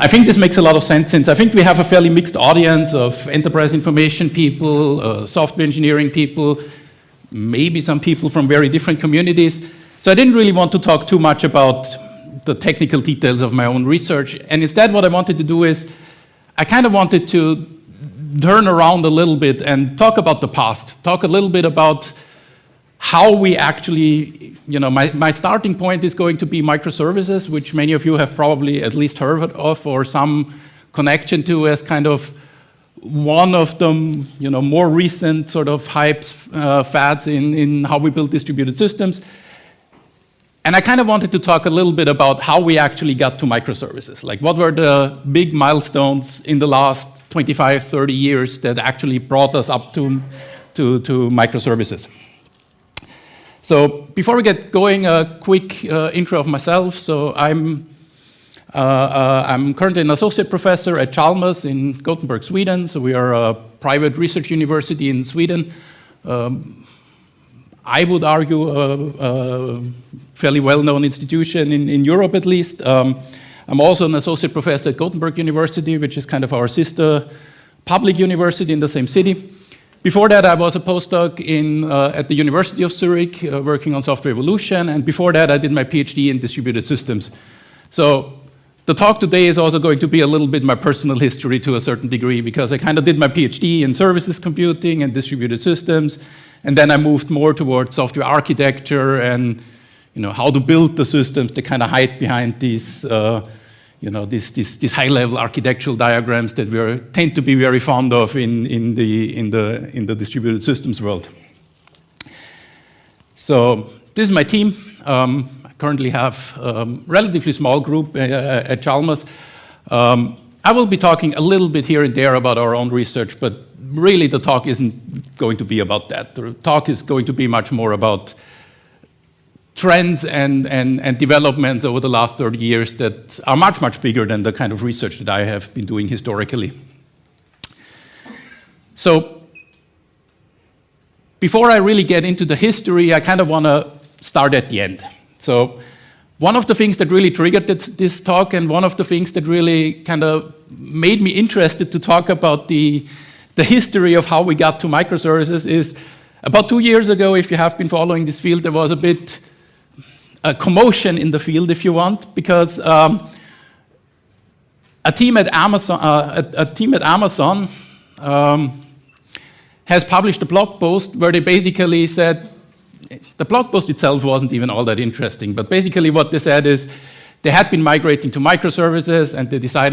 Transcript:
I think this makes a lot of sense since I think we have a fairly mixed audience of enterprise information people, software engineering people, maybe some people from very different communities. So I didn't really want to talk too much about the technical details of my own research. And instead what I wanted to do is, I kind of wanted to turn around a little bit and talk about the past, talk a little bit about how we actually, my starting point is going to be microservices, which many of you have probably at least heard of or some connection to as kind of one of the more recent sort of hypes, fads in how we build distributed systems. And I kind of wanted to talk a little bit about how we actually got to microservices. Like what were the big milestones in the last 25, 30 years that actually brought us up to microservices. So before we get going, a quick intro of myself. So I'm currently an associate professor at Chalmers in Gothenburg, Sweden. So we are a private research university in Sweden. I would argue a fairly well-known institution in Europe at least. I'm also an associate professor at Gothenburg University, which is kind of our sister public university in the same city. Before that, I was a postdoc at the University of Zurich, working on software evolution, and before that, I did my PhD in distributed systems. So the talk today is also going to be a little bit my personal history to a certain degree, because I kind of did my PhD in services computing and distributed systems, and then I moved more towards software architecture and how to build the systems that kind of hide behind these these high-level architectural diagrams that we tend to be very fond of in the distributed systems world. So this is my team. I currently have a relatively small group at Chalmers. I will be talking a little bit here and there about our own research, but really the talk isn't going to be about that. The talk is going to be much more about trends and developments over the last 30 years that are much, much bigger than the kind of research that I have been doing historically. So before I really get into the history, I kind of want to start at the end. So one of the things that really triggered this talk, and one of the things that really kind of made me interested to talk about the history of how we got to microservices is about 2 years ago, if you have been following this field, there was a bit a commotion in the field, if you want, because a team at Amazon has published a blog post where they basically said, the blog post itself wasn't even all that interesting, but basically what they said is they had been migrating to microservices and they decided